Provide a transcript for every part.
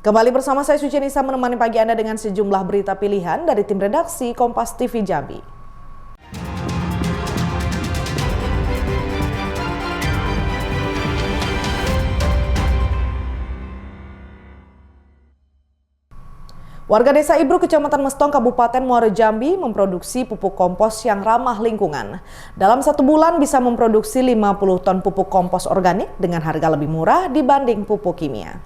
Kembali bersama saya Suci Nisa menemani pagi Anda dengan sejumlah berita pilihan dari tim redaksi Kompas TV Jambi. Warga Desa Ibru, Kecamatan Mestong, Kabupaten Muaro Jambi memproduksi pupuk kompos yang ramah lingkungan. Dalam 1 bulan bisa memproduksi 50 ton pupuk kompos organik dengan harga lebih murah dibanding pupuk kimia.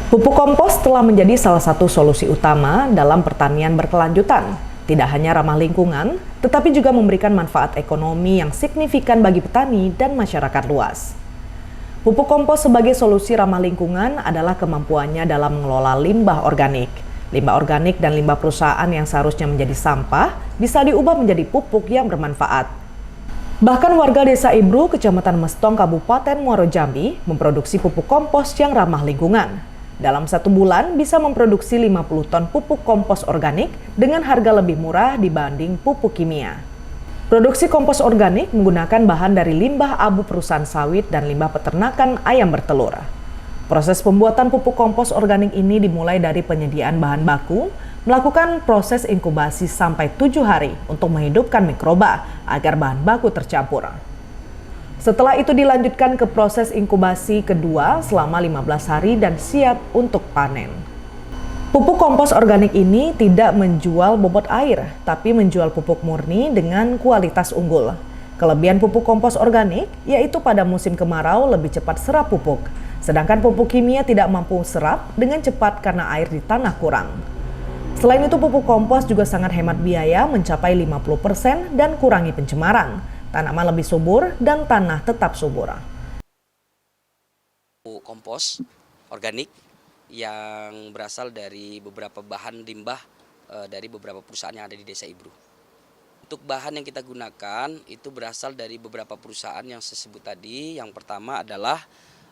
Pupuk kompos telah menjadi salah satu solusi utama dalam pertanian berkelanjutan. Tidak hanya ramah lingkungan, tetapi juga memberikan manfaat ekonomi yang signifikan bagi petani dan masyarakat luas. Pupuk kompos sebagai solusi ramah lingkungan adalah kemampuannya dalam mengelola limbah organik. Limbah organik dan limbah perusahaan yang seharusnya menjadi sampah bisa diubah menjadi pupuk yang bermanfaat. Bahkan warga Desa Ibru, Kecamatan Mestong, Kabupaten Muaro Jambi memproduksi pupuk kompos yang ramah lingkungan. Dalam 1 bulan bisa memproduksi 50 ton pupuk kompos organik dengan harga lebih murah dibanding pupuk kimia. Produksi kompos organik menggunakan bahan dari limbah abu perusahaan sawit dan limbah peternakan ayam bertelur. Proses pembuatan pupuk kompos organik ini dimulai dari penyediaan bahan baku, melakukan proses inkubasi sampai 7 hari untuk menghidupkan mikroba agar bahan baku tercampur. Setelah itu dilanjutkan ke proses inkubasi kedua selama 15 hari dan siap untuk panen. Pupuk kompos organik ini tidak menjual bobot air, tapi menjual pupuk murni dengan kualitas unggul. Kelebihan pupuk kompos organik yaitu pada musim kemarau lebih cepat serap pupuk, sedangkan pupuk kimia tidak mampu serap dengan cepat karena air di tanah kurang. Selain itu, pupuk kompos juga sangat hemat biaya mencapai 50% dan kurangi pencemaran. Tanaman lebih subur dan tanah tetap subur. Pupuk kompos organik yang berasal dari beberapa bahan limbah dari beberapa perusahaan yang ada di Desa Ibru. Untuk bahan yang kita gunakan itu berasal dari beberapa perusahaan yang saya sebut tadi. Yang pertama adalah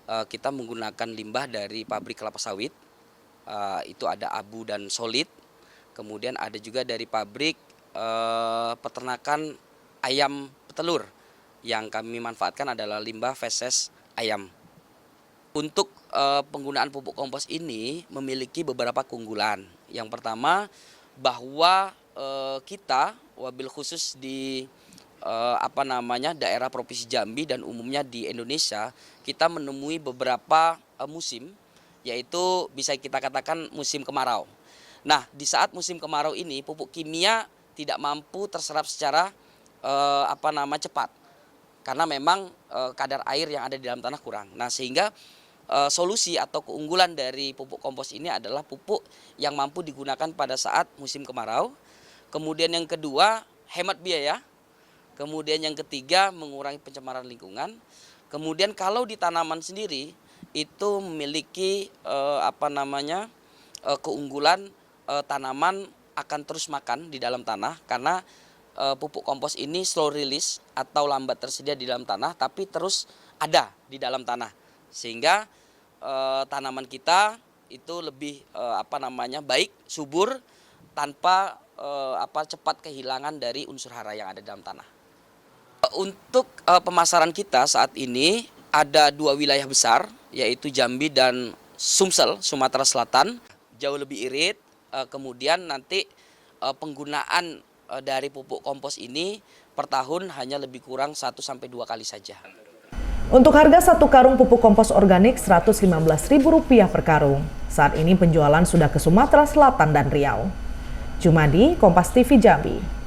kita menggunakan limbah dari pabrik kelapa sawit, itu ada abu dan solid. Kemudian ada juga dari pabrik peternakan ayam petelur, yang kami manfaatkan adalah limbah feses ayam. Untuk penggunaan pupuk kompos ini memiliki beberapa keunggulan. Yang pertama, bahwa kita wabil khusus di daerah Provinsi Jambi dan umumnya di Indonesia, kita menemui beberapa musim, yaitu bisa kita katakan musim kemarau. Nah, di saat musim kemarau ini pupuk kimia tidak mampu terserap secara cepat, karena memang kadar air yang ada di dalam tanah kurang. Nah, sehingga solusi atau keunggulan dari pupuk kompos ini adalah pupuk yang mampu digunakan pada saat musim kemarau. Kemudian yang kedua, hemat biaya. Kemudian yang ketiga, mengurangi pencemaran lingkungan. Kemudian kalau di tanaman sendiri itu memiliki keunggulan, tanaman akan terus makan di dalam tanah karena pupuk kompos ini slow release atau lambat tersedia di dalam tanah tapi terus ada di dalam tanah, sehingga tanaman kita itu lebih baik, subur, tanpa cepat kehilangan dari unsur hara yang ada dalam tanah. Untuk pemasaran kita saat ini ada 2 wilayah besar, yaitu Jambi dan Sumsel, Sumatera Selatan. Jauh lebih irit, kemudian nanti penggunaan dari pupuk kompos ini per tahun hanya lebih kurang 1-2 kali saja. Untuk harga 1 karung pupuk kompos organik Rp115.000 per karung. Saat ini penjualan sudah ke Sumatera Selatan dan Riau. Jumadi, Kompas TV Jambi.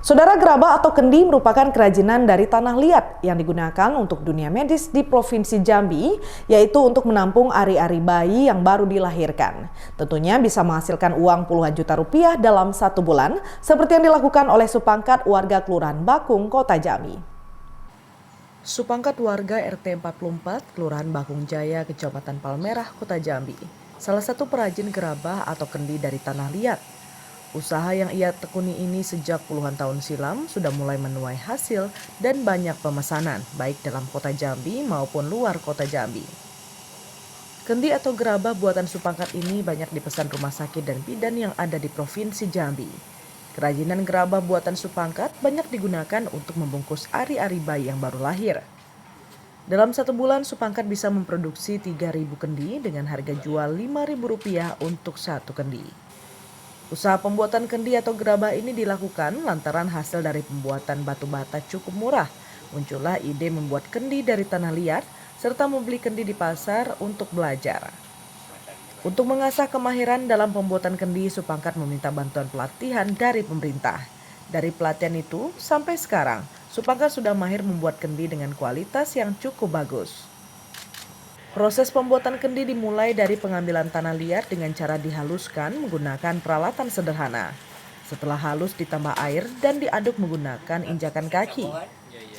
Saudara, gerabah atau kendi merupakan kerajinan dari tanah liat yang digunakan untuk dunia medis di Provinsi Jambi, yaitu untuk menampung ari-ari bayi yang baru dilahirkan. Tentunya bisa menghasilkan uang puluhan juta rupiah dalam 1 bulan, seperti yang dilakukan oleh Supangkat warga Kelurahan Bakung, Kota Jambi. Supangkat warga RT 44, Kelurahan Bakung Jaya, Kecamatan Palmerah, Kota Jambi. Salah satu perajin gerabah atau kendi dari tanah liat. Usaha yang ia tekuni ini sejak puluhan tahun silam sudah mulai menuai hasil dan banyak pemesanan, baik dalam kota Jambi maupun luar kota Jambi. Kendi atau gerabah buatan Supangkat ini banyak dipesan rumah sakit dan bidan yang ada di Provinsi Jambi. Kerajinan gerabah buatan Supangkat banyak digunakan untuk membungkus ari-ari bayi yang baru lahir. Dalam satu bulan, Supangkat bisa memproduksi 3.000 kendi dengan harga jual Rp5.000 untuk satu kendi. Usaha pembuatan kendi atau gerabah ini dilakukan lantaran hasil dari pembuatan batu bata cukup murah. Muncullah ide membuat kendi dari tanah liat serta membeli kendi di pasar untuk belajar. Untuk mengasah kemahiran dalam pembuatan kendi, Supangkat meminta bantuan pelatihan dari pemerintah. Dari pelatihan itu, sampai sekarang, Supangkat sudah mahir membuat kendi dengan kualitas yang cukup bagus. Proses pembuatan kendi dimulai dari pengambilan tanah liat dengan cara dihaluskan menggunakan peralatan sederhana. Setelah halus ditambah air dan diaduk menggunakan injakan kaki.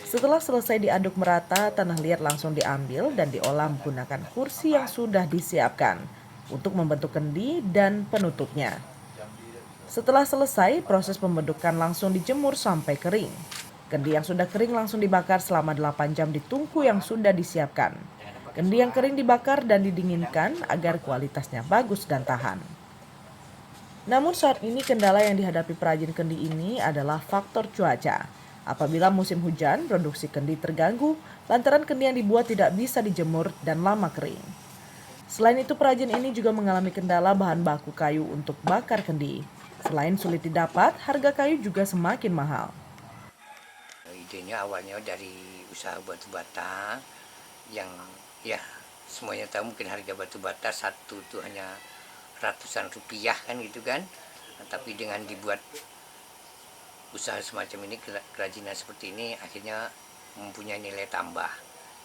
Setelah selesai diaduk merata, tanah liat langsung diambil dan diolah menggunakan kursi yang sudah disiapkan untuk membentuk kendi dan penutupnya. Setelah selesai, proses pembentukan langsung dijemur sampai kering. Kendi yang sudah kering langsung dibakar selama 8 jam di tungku yang sudah disiapkan. Kendi yang kering dibakar dan didinginkan agar kualitasnya bagus dan tahan. Namun saat ini kendala yang dihadapi perajin kendi ini adalah faktor cuaca. Apabila musim hujan, produksi kendi terganggu lantaran kendi yang dibuat tidak bisa dijemur dan lama kering. Selain itu, perajin ini juga mengalami kendala bahan baku kayu untuk bakar kendi. Selain sulit didapat, harga kayu juga semakin mahal. Idenya awalnya dari usaha batu bata yang ya semuanya tahu mungkin harga batu bata satu itu hanya ratusan rupiah kan gitu kan. Nah, tapi dengan dibuat usaha semacam ini, kerajinan seperti ini akhirnya mempunyai nilai tambah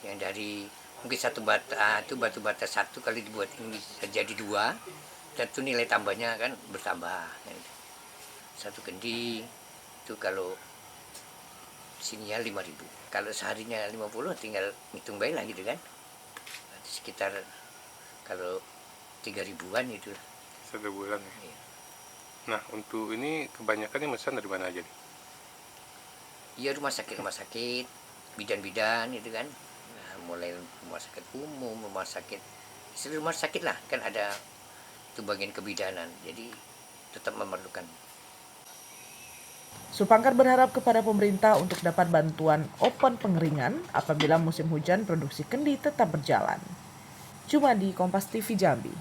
yang dari mungkin satu bata itu batu bata satu kali dibuat ini bisa jadi 2 dan itu nilai tambahnya kan bertambah. Satu kendi itu kalau sininya 5.000, kalau seharinya 50 tinggal hitung baik lah gitu kan. Sekitar kalau 3.000-an itu satu bulan ya. Iya. Nah, untuk ini kebanyakan yang pesan dari mana aja nih? Iya, rumah sakit, bidan-bidan itu kan. Nah, mulai rumah sakit umum, rumah sakit lah kan ada itu bagian kebidanan. Jadi tetap memerlukan. Supangkat berharap kepada pemerintah untuk dapat bantuan open pengeringan apabila musim hujan produksi kendi tetap berjalan. Cuma di Kompas TV Jambi.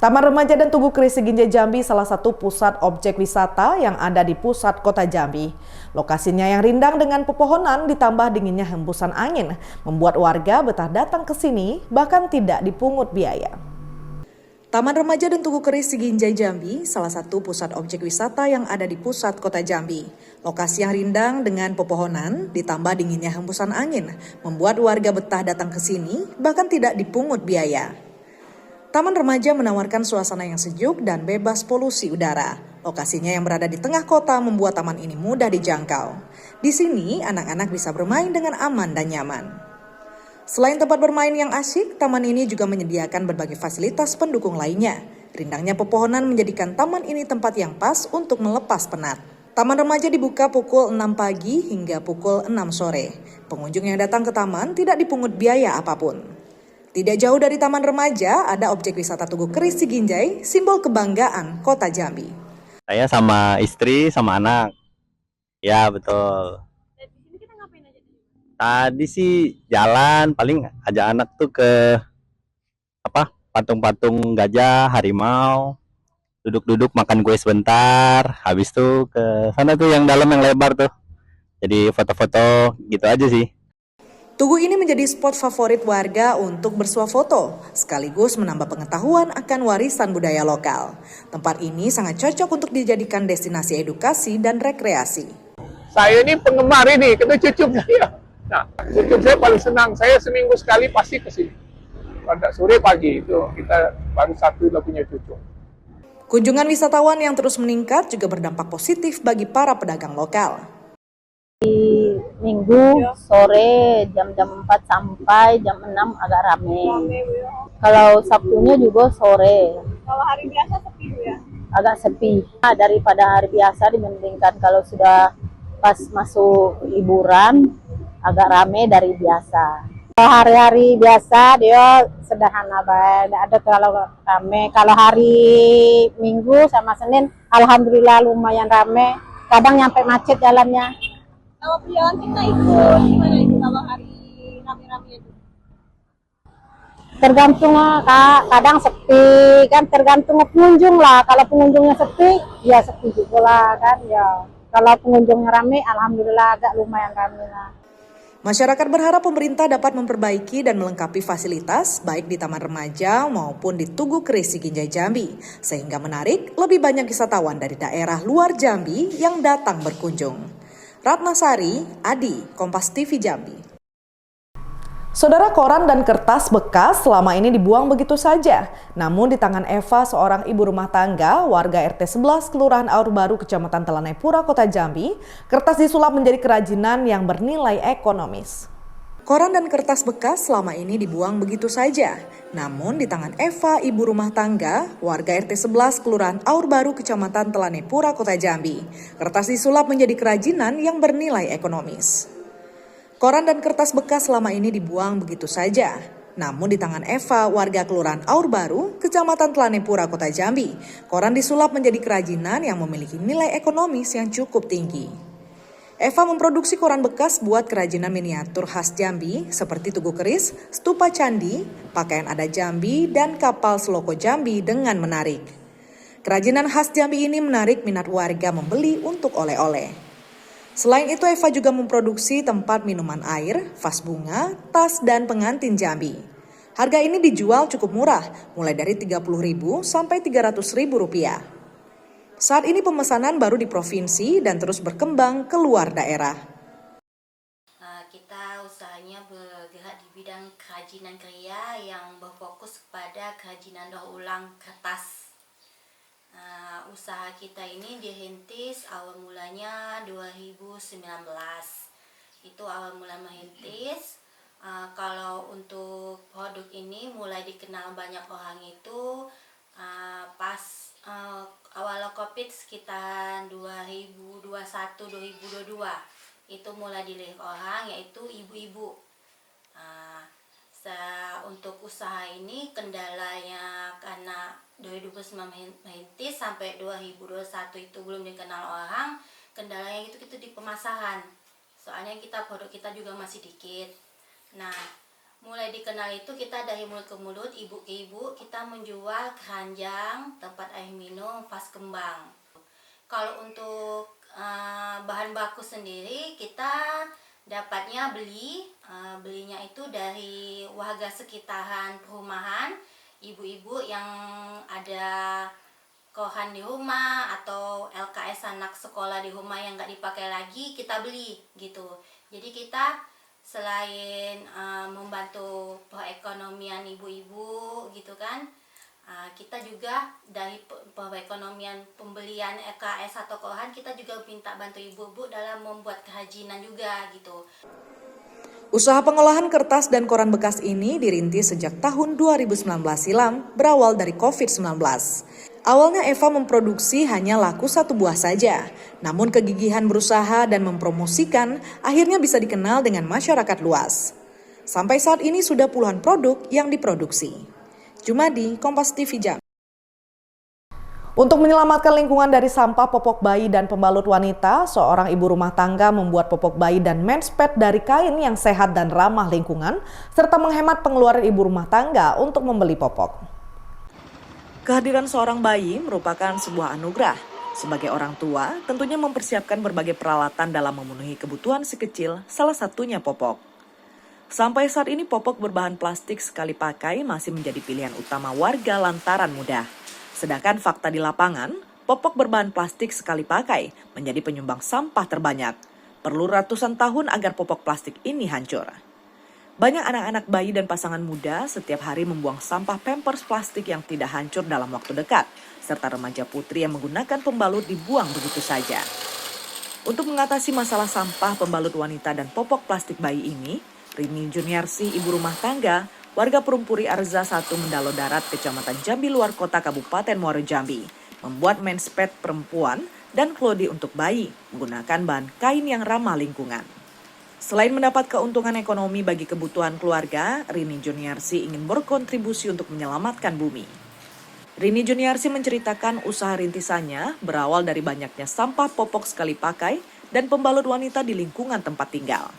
Taman Remaja dan Tugu Keris Seginjai Jambi salah satu pusat objek wisata yang ada di pusat kota Jambi. Lokasinya yang rindang dengan pepohonan ditambah dinginnya hembusan angin membuat warga betah datang ke sini bahkan tidak dipungut biaya. Taman Remaja dan Tugu Keris Seginjai Jambi salah satu pusat objek wisata yang ada di pusat kota Jambi. Lokasi yang rindang dengan pepohonan ditambah dinginnya hembusan angin membuat warga betah datang ke sini bahkan tidak dipungut biaya. Taman Remaja menawarkan suasana yang sejuk dan bebas polusi udara. Lokasinya yang berada di tengah kota membuat taman ini mudah dijangkau. Di sini, anak-anak bisa bermain dengan aman dan nyaman. Selain tempat bermain yang asyik, taman ini juga menyediakan berbagai fasilitas pendukung lainnya. Rindangnya pepohonan menjadikan taman ini tempat yang pas untuk melepas penat. Taman Remaja dibuka pukul 6 pagi hingga pukul 6 sore. Pengunjung yang datang ke taman tidak dipungut biaya apapun. Tidak jauh dari Taman Remaja ada objek wisata Tugu Keris Seginjai, simbol kebanggaan kota Jambi. Saya sama istri sama anak. Ya betul. Dan di sini kita ngapain aja? Tadi sih jalan, paling ajak anak tuh ke patung-patung gajah, harimau. Duduk-duduk makan kue sebentar. Habis tuh ke sana tuh yang dalam yang lebar tuh. Jadi foto-foto gitu aja sih. Tugu ini menjadi spot favorit warga untuk bersuah foto, sekaligus menambah pengetahuan akan warisan budaya lokal. Tempat ini sangat cocok untuk dijadikan destinasi edukasi dan rekreasi. Saya ini penggemar ini, kata cucu saya. Nah, cucu saya paling senang. Saya seminggu sekali pasti ke sini. Pada sore pagi itu kita baru satu udah punya cucu. Kunjungan wisatawan yang terus meningkat juga berdampak positif bagi para pedagang lokal. Minggu sore jam-jam 4 sampai jam 6 agak rame. Kalau Sabtunya juga sore. Kalau hari biasa sepi ya? Agak sepi. Nah, daripada hari biasa dibandingkan kalau sudah pas masuk liburan agak rame dari biasa. Kalau hari-hari biasa dia sederhana banget. Ada kalau rame. Kalau hari Minggu sama Senin alhamdulillah lumayan rame. Kadang nyampe macet jalannya. Kalau perjalanan kita ikut gimana itu kalau hari rame-rame itu? Tergantung Kak, kadang sepi kan, tergantung pengunjung lah. Kalau pengunjungnya sepi, ya sepi juga lah kan ya. Kalau pengunjungnya rame, alhamdulillah agak lumayan rame lah. Masyarakat berharap pemerintah dapat memperbaiki dan melengkapi fasilitas baik di Taman Remaja maupun di Tugu Keris Siginjai Jambi, sehingga menarik lebih banyak wisatawan dari daerah luar Jambi yang datang berkunjung. Ratnasari, Adi, Kompas TV Jambi. Saudara, koran dan kertas bekas selama ini dibuang begitu saja. Namun di tangan Eva, seorang ibu rumah tangga, warga RT 11 Kelurahan Aur Baru, Kecamatan Telanai Pura, Kota Jambi, kertas disulap menjadi kerajinan yang bernilai ekonomis. Koran dan kertas bekas selama ini dibuang begitu saja. Namun di tangan Eva, ibu rumah tangga, warga RT 11 Kelurahan Aur Baru, Kecamatan Telanai Pura, Kota Jambi, kertas disulap menjadi kerajinan yang bernilai ekonomis. Koran dan kertas bekas selama ini dibuang begitu saja. Namun di tangan Eva, warga Kelurahan Aur Baru, Kecamatan Telanai Pura, Kota Jambi, koran disulap menjadi kerajinan yang memiliki nilai ekonomis yang cukup tinggi. Eva memproduksi koran bekas buat kerajinan miniatur khas Jambi seperti Tugu Keris, Stupa Candi, pakaian adat Jambi, dan kapal Seloko Jambi dengan menarik. Kerajinan khas Jambi ini menarik minat warga membeli untuk oleh-oleh. Selain itu, Eva juga memproduksi tempat minuman air, vas bunga, tas, dan pengantin Jambi. Harga ini dijual cukup murah, mulai dari Rp30.000 sampai Rp300.000. Saat ini pemesanan baru di provinsi dan terus berkembang ke luar daerah. Kita usahanya bergerak di bidang kerajinan kria yang berfokus kepada kerajinan daur ulang kertas. Usaha kita ini dirintis awal mulanya 2019. Itu awal mula merintis. Kalau untuk produk ini mulai dikenal banyak orang itu pas awal Covid sekitar 2021-2022. Itu mulai dilirik orang, yaitu ibu-ibu. Untuk usaha ini kendalanya karena 2019 merintis sampai 2021 itu belum dikenal orang. Kendalanya itu di pemasaran. Soalnya produk kita juga masih dikit. Nah, mulai dikenal itu kita dari mulut ke mulut, ibu ke ibu, kita menjual keranjang, tempat air minum, vas kembang. Kalau untuk bahan baku sendiri kita dapatnya belinya itu dari warga sekitaran perumahan, ibu-ibu yang ada kohan di rumah atau LKS anak sekolah di rumah yang nggak dipakai lagi, kita beli gitu. Jadi kita selain membantu perekonomian ibu-ibu gitu kan, kita juga dari perekonomian pembelian LKS atau kohan, kita juga minta bantu ibu-ibu dalam membuat kerajinan juga gitu. Usaha pengolahan kertas dan koran bekas ini dirintis sejak tahun 2019 silam, berawal dari COVID-19. Awalnya Eva memproduksi hanya laku 1 buah saja, namun kegigihan berusaha dan mempromosikan akhirnya bisa dikenal dengan masyarakat luas. Sampai saat ini sudah puluhan produk yang diproduksi. Jumadi, Kompas TV Jambi. Untuk menyelamatkan lingkungan dari sampah popok bayi dan pembalut wanita, seorang ibu rumah tangga membuat popok bayi dan men's pad dari kain yang sehat dan ramah lingkungan, serta menghemat pengeluaran ibu rumah tangga untuk membeli popok. Kehadiran seorang bayi merupakan sebuah anugerah. Sebagai orang tua, tentunya mempersiapkan berbagai peralatan dalam memenuhi kebutuhan si kecil, salah satunya popok. Sampai saat ini popok berbahan plastik sekali pakai masih menjadi pilihan utama warga lantaran mudah. Sedangkan fakta di lapangan, popok berbahan plastik sekali pakai menjadi penyumbang sampah terbanyak. Perlu ratusan tahun agar popok plastik ini hancur. Banyak anak-anak bayi dan pasangan muda setiap hari membuang sampah pampers plastik yang tidak hancur dalam waktu dekat, serta remaja putri yang menggunakan pembalut dibuang begitu saja. Untuk mengatasi masalah sampah pembalut wanita dan popok plastik bayi ini, Rini Juniarsi, ibu rumah tangga, warga Perumpuri Arza 1 Mendalo Darat, Kecamatan Jambi Luar Kota Kabupaten Muaro Jambi, membuat men's pad perempuan dan klodi untuk bayi menggunakan bahan kain yang ramah lingkungan. Selain mendapat keuntungan ekonomi bagi kebutuhan keluarga, Rini Juniarsi ingin berkontribusi untuk menyelamatkan bumi. Rini Juniarsi menceritakan usaha rintisannya berawal dari banyaknya sampah popok sekali pakai dan pembalut wanita di lingkungan tempat tinggal.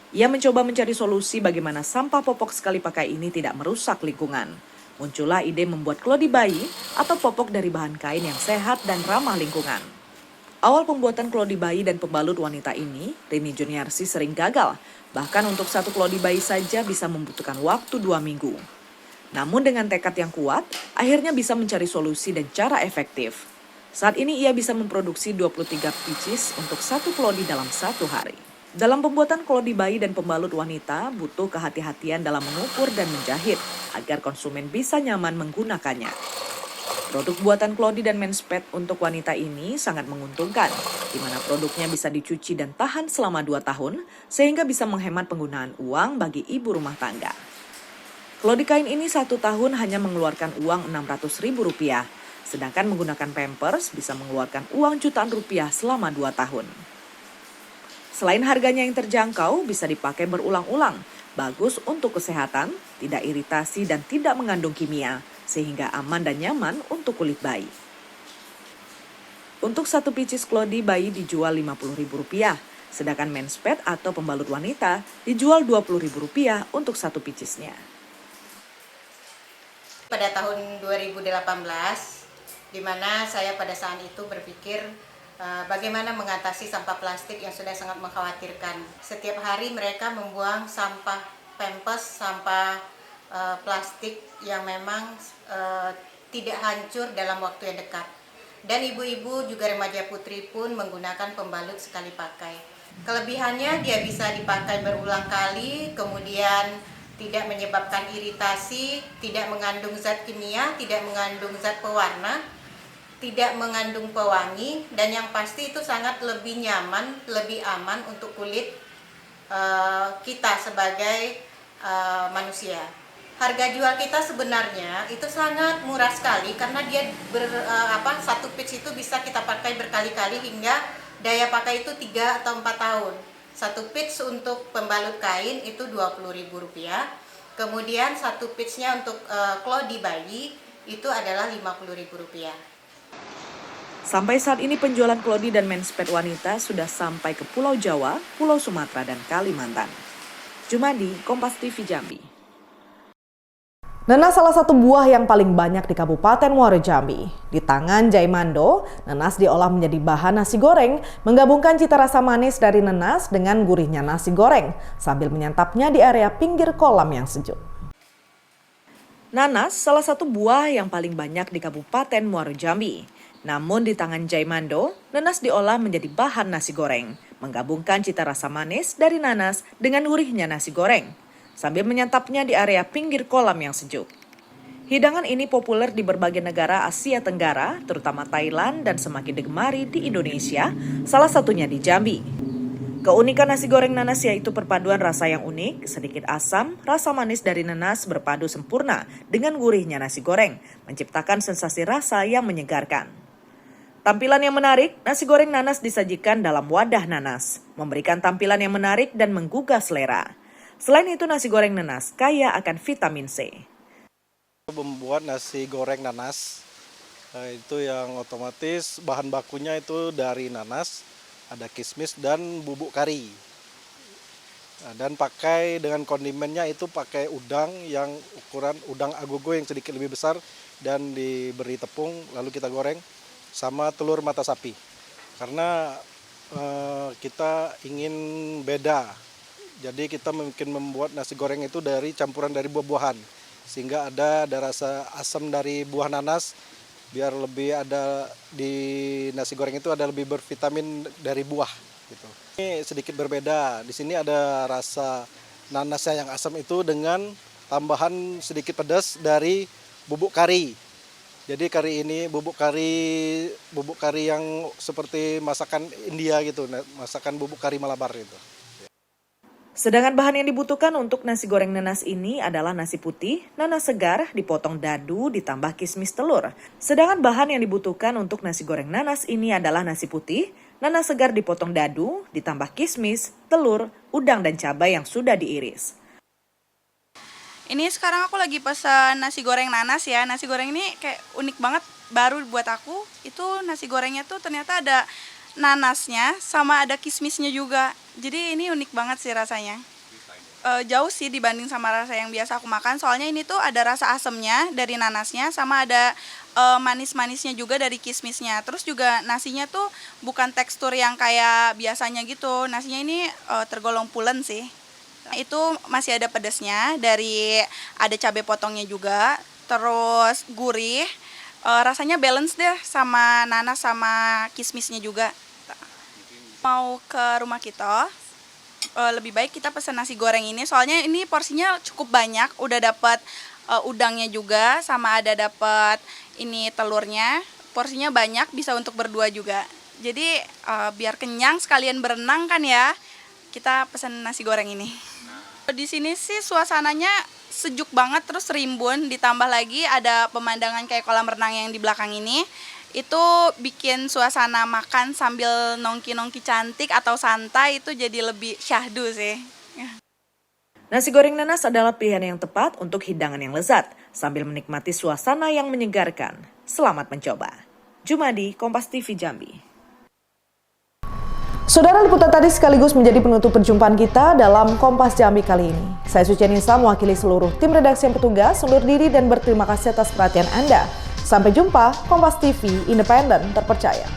Ia mencoba mencari solusi bagaimana sampah popok sekali pakai ini tidak merusak lingkungan. Muncullah ide membuat klodi bayi atau popok dari bahan kain yang sehat dan ramah lingkungan. Awal pembuatan klodi bayi dan pembalut wanita ini, Rini Juniarsi sering gagal. Bahkan untuk satu klodi bayi saja bisa membutuhkan waktu 2 minggu. Namun dengan tekad yang kuat, akhirnya bisa mencari solusi dan cara efektif. Saat ini ia bisa memproduksi 23 pieces untuk satu klodi dalam 1 hari. Dalam pembuatan klodi bayi dan pembalut wanita, butuh kehati-hatian dalam mengukur dan menjahit agar konsumen bisa nyaman menggunakannya. Produk buatan klodi dan menspet untuk wanita ini sangat menguntungkan, di mana produknya bisa dicuci dan tahan selama 2 tahun, sehingga bisa menghemat penggunaan uang bagi ibu rumah tangga. Klodi kain ini 1 tahun hanya mengeluarkan uang Rp600.000, sedangkan menggunakan Pampers bisa mengeluarkan uang jutaan rupiah selama 2 tahun. Selain harganya yang terjangkau, bisa dipakai berulang-ulang, bagus untuk kesehatan, tidak iritasi dan tidak mengandung kimia, sehingga aman dan nyaman untuk kulit bayi. Untuk satu pieces klodi bayi dijual Rp50.000, sedangkan menspet atau pembalut wanita dijual Rp20.000 untuk satu piecesnya. Pada tahun 2018, di mana saya pada saat itu berpikir bagaimana mengatasi sampah plastik yang sudah sangat mengkhawatirkan. Setiap hari mereka membuang sampah Pampers, sampah plastik yang memang tidak hancur dalam waktu yang dekat. Dan ibu-ibu juga remaja putri pun menggunakan pembalut sekali pakai. Kelebihannya dia bisa dipakai berulang kali, kemudian tidak menyebabkan iritasi, tidak mengandung zat kimia, tidak mengandung zat pewarna, tidak mengandung pewangi, dan yang pasti itu sangat lebih nyaman, lebih aman untuk kulit kita sebagai manusia. Harga jual kita sebenarnya itu sangat murah sekali karena dia satu piece itu bisa kita pakai berkali-kali hingga daya pakai itu 3 atau 4 tahun. Satu piece untuk pembalut kain itu Rp20.000. Kemudian satu piece-nya untuk klodi bayi itu adalah Rp50.000. Sampai saat ini penjualan klodi dan menspet wanita sudah sampai ke Pulau Jawa, Pulau Sumatera, dan Kalimantan. Jumadi, Kompas TV Jambi. Nanas salah satu buah yang paling banyak di Kabupaten Muaro Jambi. Di tangan Jaimando, nanas diolah menjadi bahan nasi goreng, menggabungkan cita rasa manis dari nanas dengan gurihnya nasi goreng, sambil menyantapnya di area pinggir kolam yang sejuk. Nanas salah satu buah yang paling banyak di Kabupaten Muaro Jambi. Namun di tangan Jaimando, nanas diolah menjadi bahan nasi goreng, menggabungkan cita rasa manis dari nanas dengan gurihnya nasi goreng, sambil menyantapnya di area pinggir kolam yang sejuk. Hidangan ini populer di berbagai negara Asia Tenggara, terutama Thailand, dan semakin digemari di Indonesia, salah satunya di Jambi. Keunikan nasi goreng nanas yaitu perpaduan rasa yang unik, sedikit asam, rasa manis dari nanas berpadu sempurna dengan gurihnya nasi goreng, menciptakan sensasi rasa yang menyegarkan. Tampilan yang menarik, nasi goreng nanas disajikan dalam wadah nanas, memberikan tampilan yang menarik dan menggugah selera. Selain itu, nasi goreng nanas kaya akan vitamin C. Membuat nasi goreng nanas, itu yang otomatis bahan bakunya itu dari nanas, ada kismis dan bubuk kari. Dan pakai dengan kondimennya itu pakai udang yang ukuran udang agogo yang sedikit lebih besar dan diberi tepung lalu kita goreng sama telur mata sapi. Karena kita ingin beda. Jadi kita mungkin membuat nasi goreng itu dari campuran dari buah-buahan. Sehingga ada rasa asam dari buah nanas biar lebih ada di nasi goreng itu ada lebih bervitamin dari buah gitu. Ini sedikit berbeda. Di sini ada rasa nanasnya yang asam itu dengan tambahan sedikit pedas dari bubuk kari. Jadi kari ini bubuk kari yang seperti masakan India gitu, masakan bubuk kari Malabar gitu. Sedangkan bahan yang dibutuhkan untuk nasi goreng nanas ini adalah nasi putih, nanas segar, dipotong dadu, ditambah kismis telur. Sedangkan bahan yang dibutuhkan untuk nasi goreng nanas ini adalah nasi putih, nanas segar dipotong dadu, ditambah kismis, telur, udang dan cabai yang sudah diiris. Ini sekarang aku lagi pesan nasi goreng nanas ya. Nasi goreng ini kayak unik banget, baru buat aku. Itu nasi gorengnya tuh ternyata ada nanasnya sama ada kismisnya juga. Jadi ini unik banget sih rasanya. jauh sih dibanding sama rasa yang biasa aku makan. Soalnya ini tuh ada rasa asemnya dari nanasnya, sama ada manis-manisnya juga dari kismisnya. Terus juga nasinya tuh bukan tekstur yang kayak biasanya gitu. Nasinya ini tergolong pulen sih. Itu masih ada pedasnya, ada cabai potongnya juga. Terus gurih. Rasanya balance deh sama nanas sama kismisnya juga. Mau ke rumah kita, lebih baik kita pesan nasi goreng ini, soalnya ini porsinya cukup banyak, udah dapat udangnya juga, sama ada dapat ini telurnya, porsinya banyak, bisa untuk berdua juga. Jadi biar kenyang sekalian berenang kan ya, kita pesan nasi goreng ini. Di sini sih suasananya sejuk banget, terus rimbun, ditambah lagi ada pemandangan kayak kolam renang yang di belakang ini. Itu bikin suasana makan sambil nongki-nongki cantik atau santai itu jadi lebih syahdu sih. Nasi goreng nanas adalah pilihan yang tepat untuk hidangan yang lezat sambil menikmati suasana yang menyegarkan. Selamat mencoba. Jumadi, Kompas TV Jambi. Saudara, liputan tadi sekaligus menjadi penutup perjumpaan kita dalam Kompas Jambi kali ini. Saya Sucianisa mewakili seluruh tim redaksi yang bertugas undur diri dan berterima kasih atas perhatian Anda. Sampai jumpa, Kompas TV, independen, terpercaya.